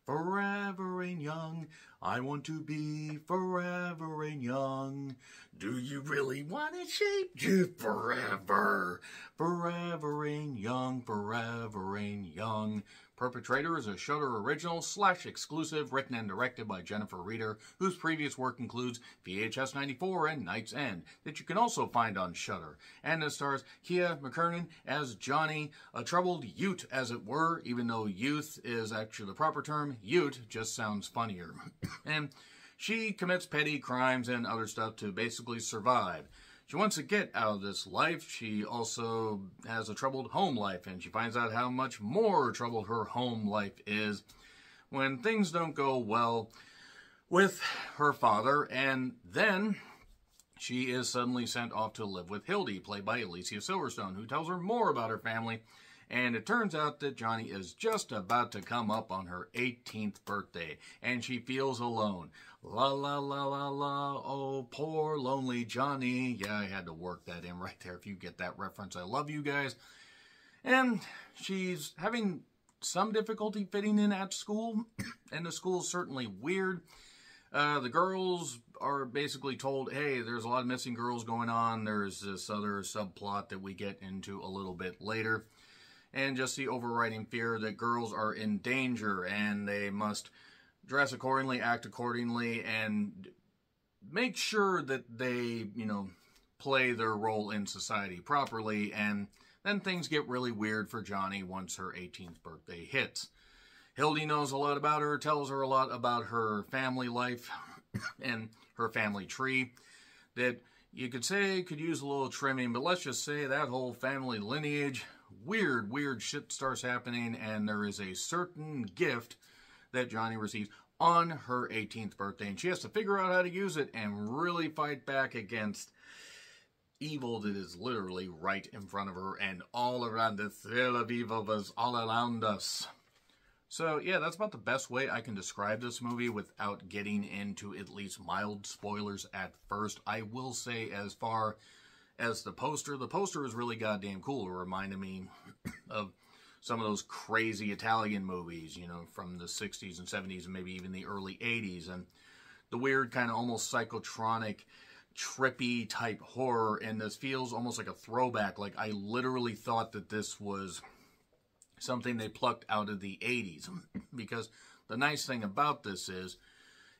forever and young. I want to be forever and young. Do you really want to shape you forever? Forever and young, forever and young. Perpetrator is a Shudder original / exclusive written and directed by Jennifer Reeder, whose previous work includes VHS 94 and Night's End, that you can also find on Shudder. And it stars Kia McKernan as Johnny, a troubled Ute as it were, even though youth is actually the proper term. Ute just sounds funnier. And she commits petty crimes and other stuff to basically survive. She wants to get out of this life. She also has a troubled home life, and she finds out how much more troubled her home life is when things don't go well with her father, and then she is suddenly sent off to live with Hildy, played by Alicia Silverstone, who tells her more about her family. And it turns out that Johnny is just about to come up on her 18th birthday, and she feels alone. La la la la la, oh poor lonely Johnny. Yeah, I had to work that in right there if you get that reference. I love you guys. And she's having some difficulty fitting in at school, and the school is certainly weird. The girls are basically told, hey, there's a lot of missing girls going on. There's this other subplot that we get into a little bit later. And just the overriding fear that girls are in danger and they must dress accordingly, act accordingly, and make sure that they, play their role in society properly. And then things get really weird for Johnny once her 18th birthday hits. Hildy knows a lot about her, tells her a lot about her family life and her family tree that you could say could use a little trimming, but let's just say that whole family lineage, weird shit starts happening, and there is a certain gift that Johnny receives on her 18th birthday, and she has to figure out how to use it and really fight back against evil that is literally right in front of her and all around. The thrill of evil was all around us. So, yeah, that's about the best way I can describe this movie without getting into at least mild spoilers at first. I will say, as far as the poster is really goddamn cool. It reminded me of some of those crazy Italian movies, from the 60s and 70s and maybe even the early 80s. And the weird kind of almost psychotronic, trippy type horror. And this feels almost like a throwback. Like, I literally thought that this was something they plucked out of the 80s. Because the nice thing about this is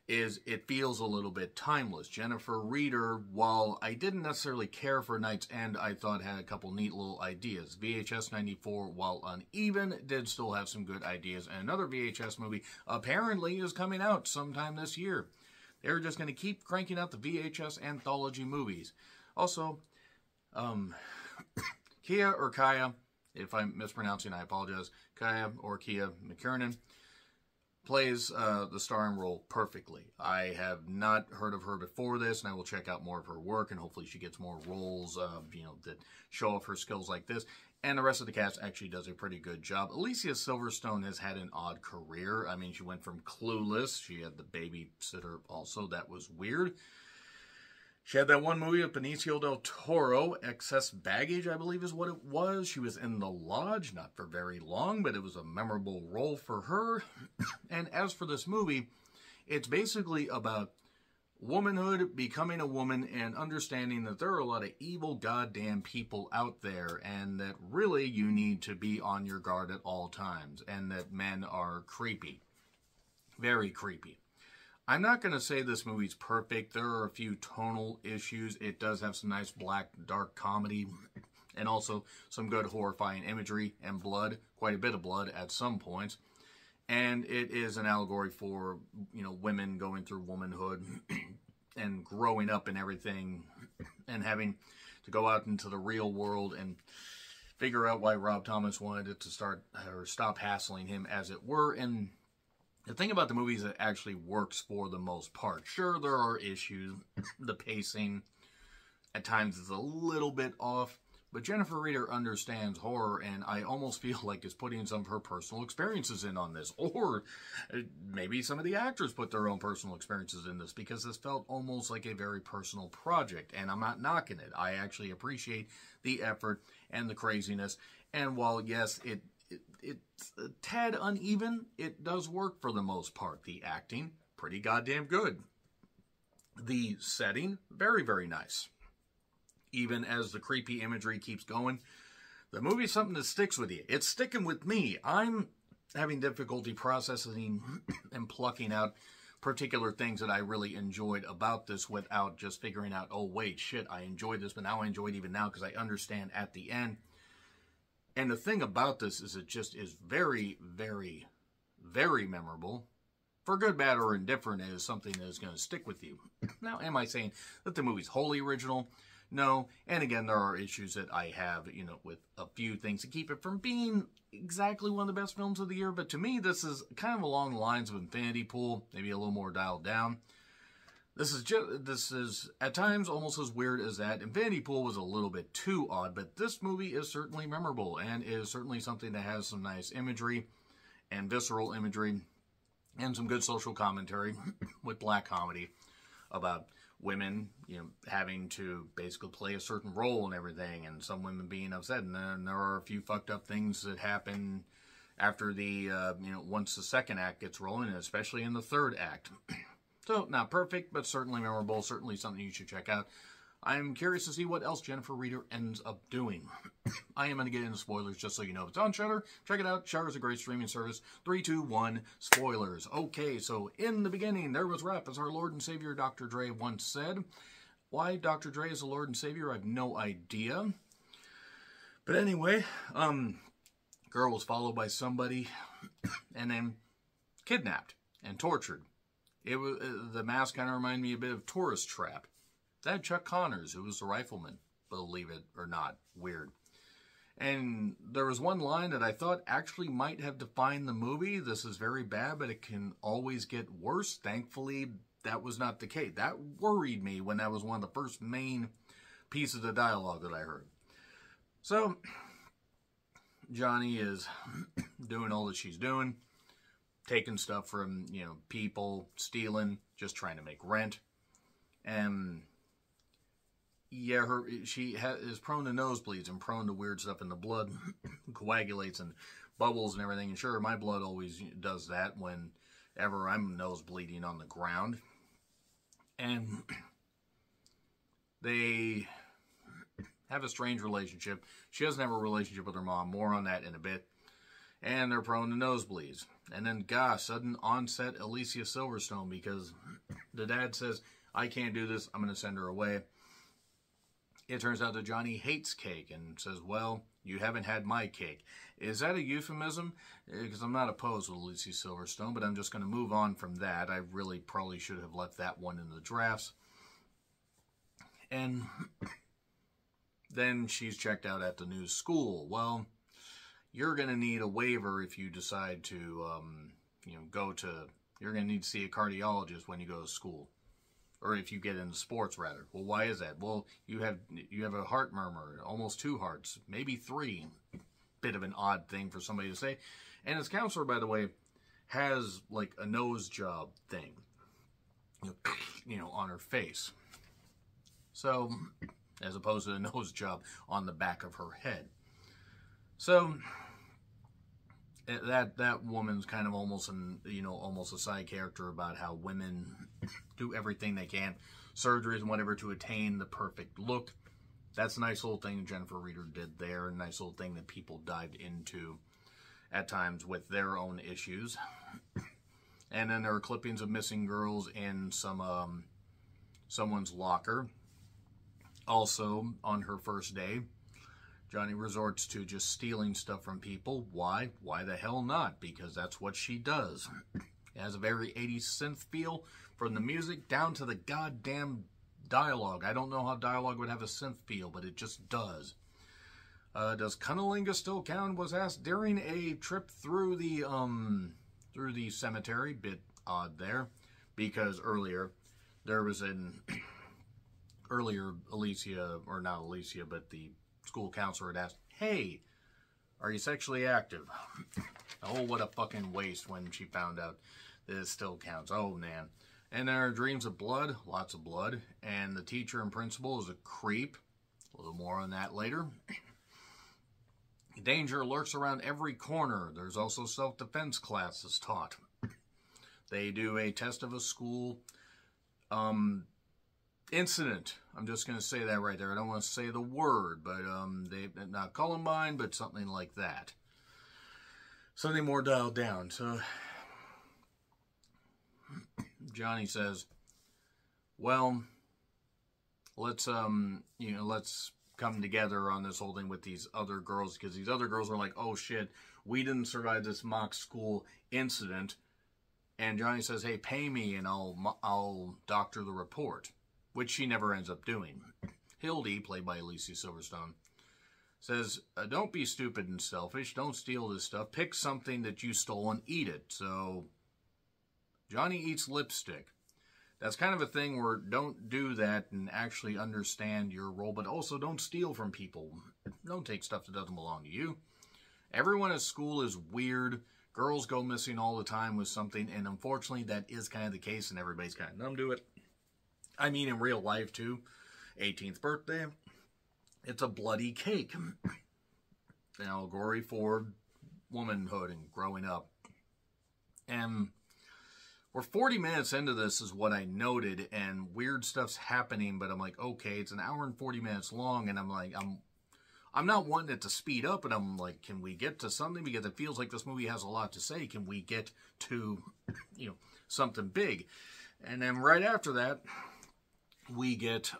it feels a little bit timeless. Jennifer Reeder, while I didn't necessarily care for Night's End, I thought had a couple neat little ideas. VHS 94, while uneven, did still have some good ideas. And another VHS movie apparently is coming out sometime this year. They're just going to keep cranking out the VHS anthology movies. Also, Kia or Kaya, if I'm mispronouncing, I apologize. Kaya or Kia McKernan plays the starring role perfectly. I have not heard of her before this, and I will check out more of her work, and hopefully she gets more roles, that show off her skills like this. And the rest of the cast actually does a pretty good job. Alicia Silverstone has had an odd career. I mean, she went from Clueless. She had The Babysitter also. That was weird. She had that one movie with Benicio del Toro, Excess Baggage, I believe is what it was. She was in The Lodge, not for very long, but it was a memorable role for her. And as for this movie, it's basically about womanhood, becoming a woman, and understanding that there are a lot of evil goddamn people out there, and that really you need to be on your guard at all times, and that men are creepy. Very creepy. I'm not going to say this movie's perfect. There are a few tonal issues. It does have some nice black, dark comedy, and also some good horrifying imagery and blood, quite a bit of blood at some points. And it is an allegory for, women going through womanhood and growing up and everything, and having to go out into the real world and figure out why Rob Thomas wanted it to stop hassling him, as it were. And the thing about the movie is it actually works for the most part. Sure, there are issues. The pacing at times is a little bit off. But Jennifer Reeder understands horror, and I almost feel like is putting some of her personal experiences in on this. Or maybe some of the actors put their own personal experiences in this, because this felt almost like a very personal project. And I'm not knocking it. I actually appreciate the effort and the craziness. And while, yes, it it's a tad uneven. It does work for the most part. The acting, pretty goddamn good. The setting, very, very nice. Even as the creepy imagery keeps going, the movie's something that sticks with you. It's sticking with me. I'm having difficulty processing and plucking out particular things that I really enjoyed about this without just figuring out, oh, wait, shit, I enjoyed this, but now I enjoy it even now because I understand at the end. And the thing about this is it just is very, very, very memorable. For good, bad, or indifferent, it is something that is going to stick with you. Now, am I saying that the movie's wholly original? No. And again, there are issues that I have, with a few things to keep it from being exactly one of the best films of the year. But to me, this is kind of along the lines of Infinity Pool, maybe a little more dialed down. This is at times almost as weird as that. Infinity Pool was a little bit too odd, but this movie is certainly memorable and is certainly something that has some nice imagery and visceral imagery and some good social commentary with black comedy about women, having to basically play a certain role and everything, and some women being upset. And then there are a few fucked up things that happen after the, once the second act gets rolling, and especially in the third act. So, not perfect, but certainly memorable, certainly something you should check out. I'm curious to see what else Jennifer Reeder ends up doing. I am going to get into spoilers just so you know. It's on Shudder. Check it out. Shudder is a great streaming service. 3, 2, 1, spoilers. Okay, so in the beginning, there was rap, as our Lord and Savior Dr. Dre once said. Why Dr. Dre is the Lord and Savior, I have no idea. But anyway, girl was followed by somebody and then kidnapped and tortured. It was the mask kind of reminded me a bit of Tourist Trap. That had Chuck Connors, who was the rifleman, believe it or not. Weird. And there was one line that I thought actually might have defined the movie. This is very bad, but it can always get worse. Thankfully, that was not the case. That worried me when that was one of the first main pieces of dialogue that I heard. So, Johnny is doing all that she's doing. Taking stuff from, people, stealing, just trying to make rent. And yeah, she is prone to nosebleeds and prone to weird stuff in the blood, coagulates and bubbles and everything. And sure, my blood always does that whenever I'm nosebleeding on the ground. And they have a strange relationship. She doesn't have a relationship with her mom. More on that in a bit. And they're prone to nosebleeds. And then, gosh, sudden onset Alicia Silverstone because the dad says, I can't do this. I'm going to send her away. It turns out that Johnny hates cake and says, well, you haven't had my cake. Is that a euphemism? Because I'm not opposed to Alicia Silverstone, but I'm just going to move on from that. I really probably should have left that one in the drafts. And then she's checked out at the new school. Well, you're going to need a waiver if you decide to, you're going to need to see a cardiologist when you go to school. Or if you get into sports, rather. Well, why is that? Well, you have a heart murmur, almost 2 hearts, maybe 3. Bit of an odd thing for somebody to say. And his counselor, by the way, has like a nose job thing, on her face. So, as opposed to a nose job on the back of her head. So, that woman's kind of almost almost a side character about how women do everything they can, surgeries and whatever, to attain the perfect look. That's a nice little thing Jennifer Reeder did there, a nice little thing that people dived into at times with their own issues. And then there are clippings of missing girls in someone's locker. Also, on her first day, Johnny resorts to just stealing stuff from people. Why? Why the hell not? Because that's what she does. It has a very 80s synth feel from the music down to the goddamn dialogue. I don't know how dialogue would have a synth feel, but it just does. Does cunnilingus still count? Was asked during a trip through the cemetery. Bit odd there, because earlier Alicia, or not Alicia, but the school counselor had asked, hey, are you sexually active? Oh, what a fucking waste when she found out that it still counts. Oh, man. And there are dreams of blood, lots of blood. And the teacher and principal is a creep. A little more on that later. Danger lurks around every corner. There's also self-defense classes taught. They do a test of a school incident. I'm just going to say that right there. I don't want to say the word, but they not Columbine, but something like that. Something more dialed down. So Johnny says, "Well, let's let's come together on this whole thing with these other girls, because these other girls are like, oh shit, we didn't survive this mock school incident." And Johnny says, "Hey, pay me and I'll doctor the report," which she never ends up doing. Hildy, played by Alicia Silverstone, says, "Don't be stupid and selfish. Don't steal this stuff. Pick something that you stole and eat it." So Johnny eats lipstick. That's kind of a thing where don't do that and actually understand your role, but also don't steal from people. Don't take stuff that doesn't belong to you. Everyone at school is weird. Girls go missing all the time with something, and unfortunately that is kind of the case, and everybody's kind of numb to it. I mean, in real life too. 18th birthday. It's a bloody cake. An allegory for womanhood and growing up. And we're 40 minutes into this is what I noted, and weird stuff's happening, but I'm like, okay, it's an hour and 40 minutes long, and I'm like, I'm not wanting it to speed up, and I'm like, can we get to something? Because it feels like this movie has a lot to say. Can we get to, something big? And then right after that, we get,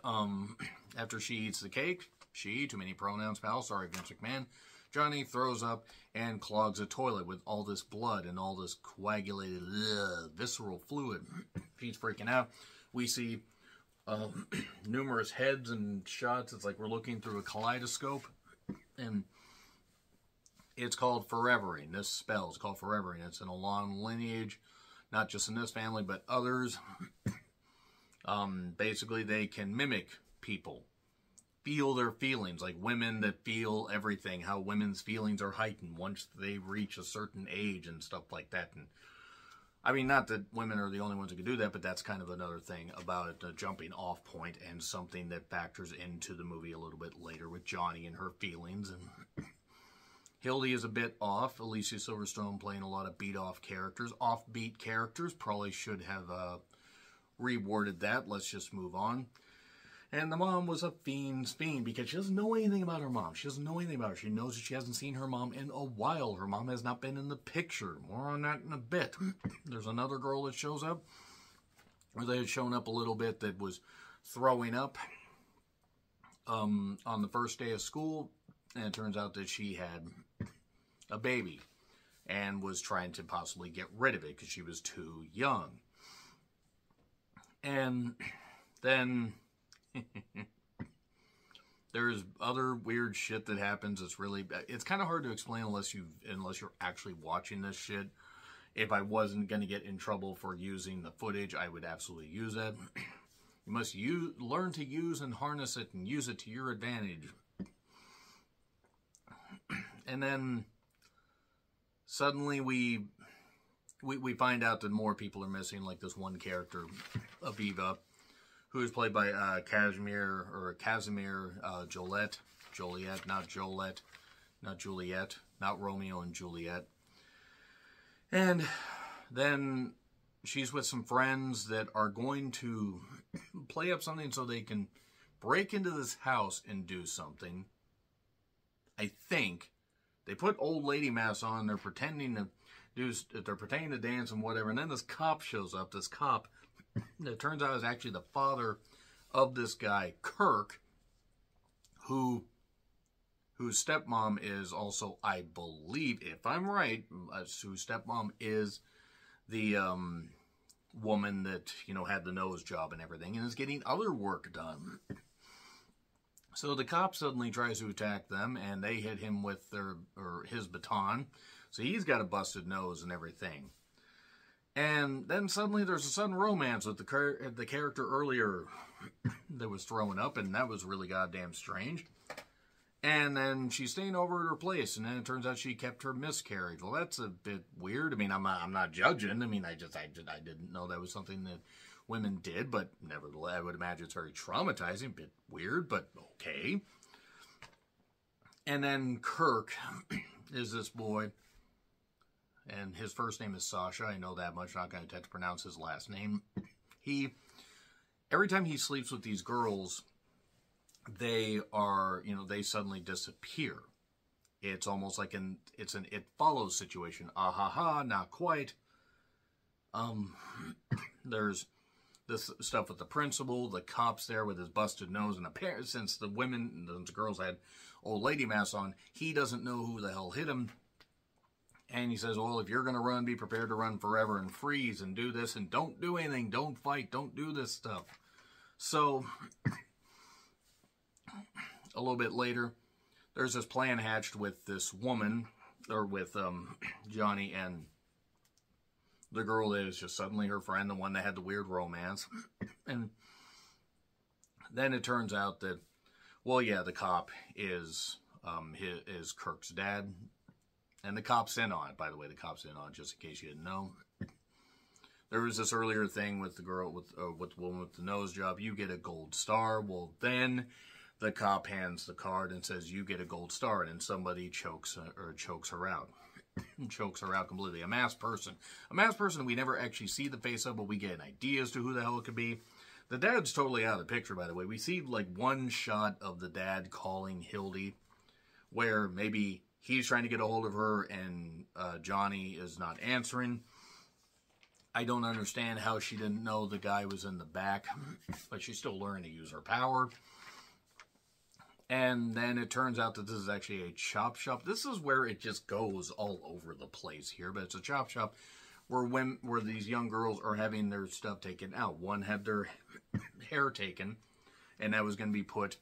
after she eats the cake, she, too many pronouns, pal, sorry, Vince McMahon, Johnny throws up and clogs a toilet with all this blood and all this coagulated, visceral fluid. She's freaking out. We see numerous heads and shots. It's like we're looking through a kaleidoscope. And it's called forevering. This spell is called forevering. It's in a long lineage, not just in this family, but others. Basically, they can mimic people. Feel their feelings, like women that feel everything, how women's feelings are heightened once they reach a certain age and stuff like that. And I mean, not that women are the only ones that can do that, but that's kind of another thing about it, a jumping off point, and something that factors into the movie a little bit later with Johnny and her feelings. And Hildy is a bit off. Alicia Silverstone playing a lot of beat-off characters, offbeat characters. Probably should have reworded that. Let's just move on. And the mom was a fiend's fiend because she doesn't know anything about her mom. She doesn't know anything about her. She knows that she hasn't seen her mom in a while. Her mom has not been in the picture. More on that in a bit. There's another girl that shows up, or they had shown up a little bit, that was throwing up on the first day of school. And it turns out that she had a baby and was trying to possibly get rid of it because she was too young. And then there's other weird shit that happens. It's kind of hard to explain unless you're actually watching this shit. If I wasn't going to get in trouble for using the footage, I would absolutely use it. You must learn to use and harness it and use it to your advantage. And then suddenly we find out that more people are missing, like this one character, Aviva, who is played by Casimir Joliet, not Juliet, not Romeo and Juliet. And then she's with some friends that are going to play up something so they can break into this house and do something. I think they put old lady masks on. They're pretending to dance and whatever. And then this cop shows up. This cop, it turns out, is actually the father of this guy, Kirk, whose stepmom is also, I believe, if I'm right, whose stepmom is the woman that, had the nose job and everything and is getting other work done. So the cop suddenly tries to attack them, and they hit him with his baton. So he's got a busted nose and everything. And then suddenly there's a sudden romance with the character earlier that was throwing up, and that was really goddamn strange. And then she's staying over at her place, and then it turns out she kept her miscarriage. Well, that's a bit weird. I mean, I'm not judging. I mean, I didn't know that was something that women did, but nevertheless, I would imagine it's very traumatizing. A bit weird, but okay. And then Kirk is this boy, and his first name is Sasha. I know that much. Not going to attempt to pronounce his last name. Every time he sleeps with these girls, they are, they suddenly disappear. It's almost like It Follows situation. Ah ha ha, not quite. There's this stuff with the principal, the cops there with his busted nose, and apparently since the girls had old lady masks on, he doesn't know who the hell hit him. And he says, well, if you're going to run, be prepared to run forever and freeze and do this and don't do anything, don't fight, don't do this stuff. So, a little bit later, there's this plan hatched with this woman, or with Johnny and the girl that is just suddenly her friend, the one that had the weird romance. And then it turns out that, well, yeah, the cop is Kirk's dad. And the cop's in on it, by the way. The cop's in on it, just in case you didn't know. There was this earlier thing with the girl, with the woman with the nose job. You get a gold star. Well, then the cop hands the card and says, you get a gold star. And then somebody chokes her out. Chokes her out completely. A masked person. A masked person we never actually see the face of, but we get an idea as to who the hell it could be. The dad's totally out of the picture, by the way. We see like one shot of the dad calling Hildy, where maybe he's trying to get a hold of her and Johnny is not answering. I don't understand how she didn't know the guy was in the back, but she's still learning to use her power. And then it turns out that this is actually a chop shop. This is where it just goes all over the place here, but it's a chop shop where these young girls are having their stuff taken out. One had their hair taken, and that was going to be put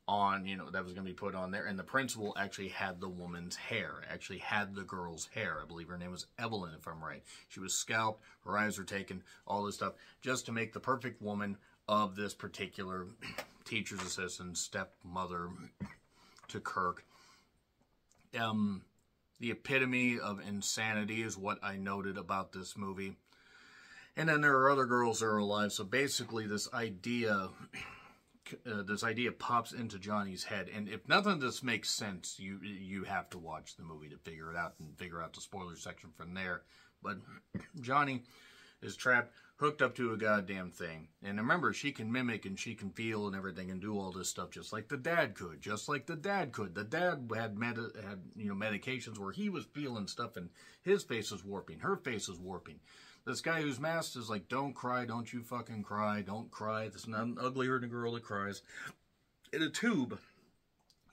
on, there. And the principal actually had the woman's hair, actually had the girl's hair. I believe her name was Evelyn, if I'm right. She was scalped, her eyes were taken, all this stuff, just to make the perfect woman of this particular teacher's assistant, stepmother to Kirk. The epitome of insanity is what I noted about this movie. And then there are other girls that are alive, so basically this idea pops into Johnny's head, and if nothing of this makes sense, you have to watch the movie to figure it out and figure out the spoiler section from there. But Johnny is trapped, hooked up to a goddamn thing. And remember, she can mimic and she can feel and everything and do all this stuff just like the dad could. The dad had medications where he was feeling stuff and his face was warping, her face was warping. This guy who's masked is like, don't cry, don't you fucking cry, don't cry. There's nothing uglier than a girl that cries. In a tube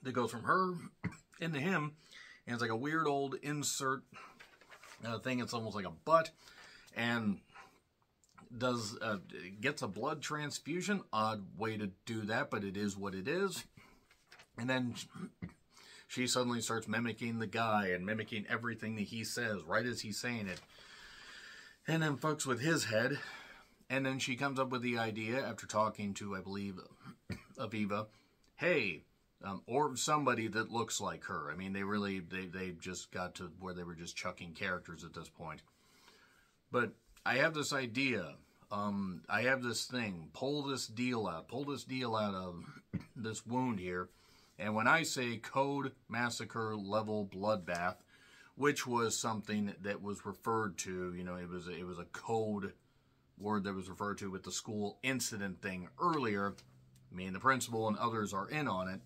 that goes from her into him, and it's like a weird old insert thing. It's almost like a butt, and gets a blood transfusion. Odd way to do that, but it is what it is. And then she suddenly starts mimicking the guy and mimicking everything that he says right as he's saying it. And then fucks with his head. And then she comes up with the idea after talking to, I believe, Aviva. Hey, or somebody that looks like her. I mean, they just got to where they were just chucking characters at this point. But I have this idea. I have this thing. Pull this deal out of this wound here. And when I say code massacre level bloodbath, which was something that was referred to, it was a code word that was referred to with the school incident thing earlier. Me and the principal and others are in on it.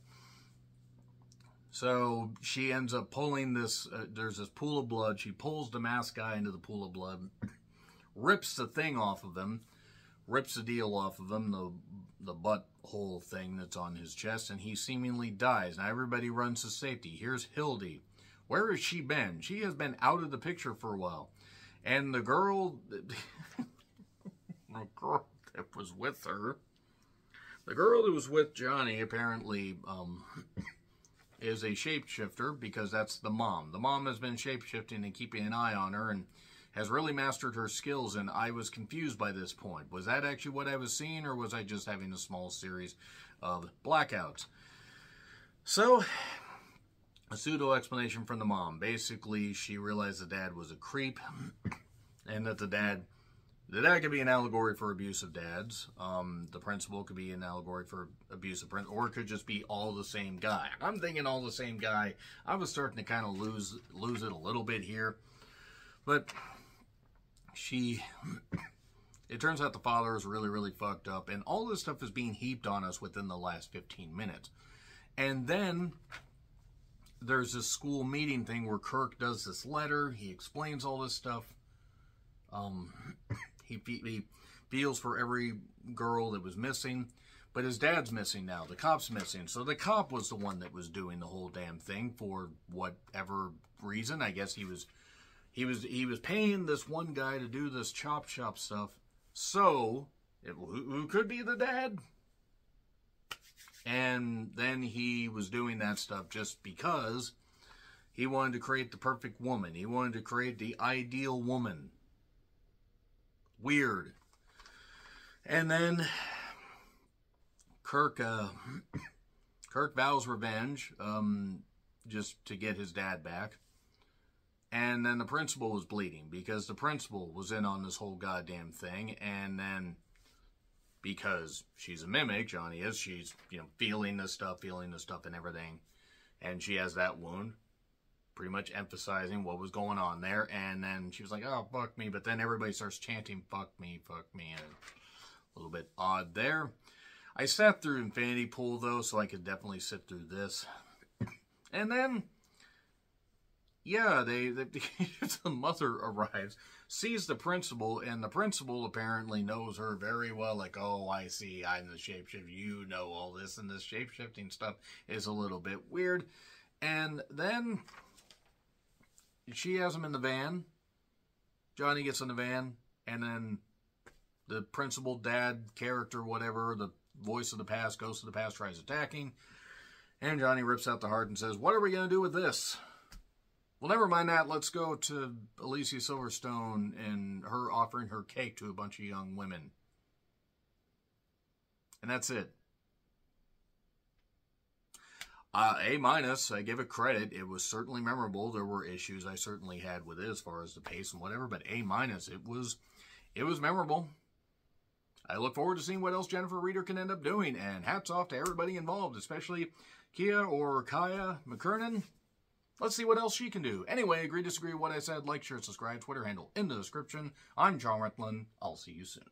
So she ends up pulling this, there's this pool of blood. She pulls the masked guy into the pool of blood, rips the thing off of him, rips the deal off of him, the butthole thing that's on his chest, and he seemingly dies. Now everybody runs to safety. Here's Hildy. Where has she been? She has been out of the picture for a while. And the girl, that was with her, the girl that was with Johnny apparently is a shapeshifter, because that's the mom. The mom has been shapeshifting and keeping an eye on her and has really mastered her skills, and I was confused by this point. Was that actually what I was seeing, or was I just having a small series of blackouts? So, a pseudo-explanation from the mom. Basically, she realized the dad was a creep, and that the dad The dad could be an allegory for abusive dads. The principal could be an allegory for abusive principal, or it could just be all the same guy. I'm thinking all the same guy. I was starting to kind of lose it a little bit here, but it turns out the father is really, really fucked up, and all this stuff is being heaped on us within the last 15 minutes. And then there's this school meeting thing where Kirk does this letter. He explains all this stuff. He feels for every girl that was missing, but his dad's missing now. The cop's missing. So the cop was the one that was doing the whole damn thing for whatever reason. I guess he was paying this one guy to do this chop shop stuff. So who could be the dad? And then he was doing that stuff just because he wanted to create the perfect woman. He wanted to create the ideal woman. Weird. And then Kirk vows revenge, just to get his dad back. And then the principal was bleeding because the principal was in on this whole goddamn thing. And then because she's a mimic, Johnny is, she's, feeling this stuff and everything. And she has that wound, pretty much emphasizing what was going on there. And then she was like, oh, fuck me. But then everybody starts chanting, fuck me, and a little bit odd there. I sat through Infinity Pool, though, so I could definitely sit through this. And then, yeah, the mother arrives, sees the principal, and the principal apparently knows her very well. Like, oh, I see, I'm the shapeshifter. You know all this, and this shapeshifting stuff is a little bit weird. And then she has him in the van. Johnny gets in the van, and then the principal, dad, character, whatever, the voice of the past, ghost of the past, tries attacking. And Johnny rips out the heart and says, what are we going to do with this? Well, never mind that. Let's go to Alicia Silverstone and her offering her cake to a bunch of young women. And that's it. A-, I give it credit. It was certainly memorable. There were issues I certainly had with it as far as the pace and whatever, but A-, it was memorable. I look forward to seeing what else Jennifer Reeder can end up doing, and hats off to everybody involved, especially Kaya McKernan. Let's see what else she can do. Anyway, agree, disagree with what I said. Like, share, subscribe, Twitter handle in the description. I'm John Retlin. I'll see you soon.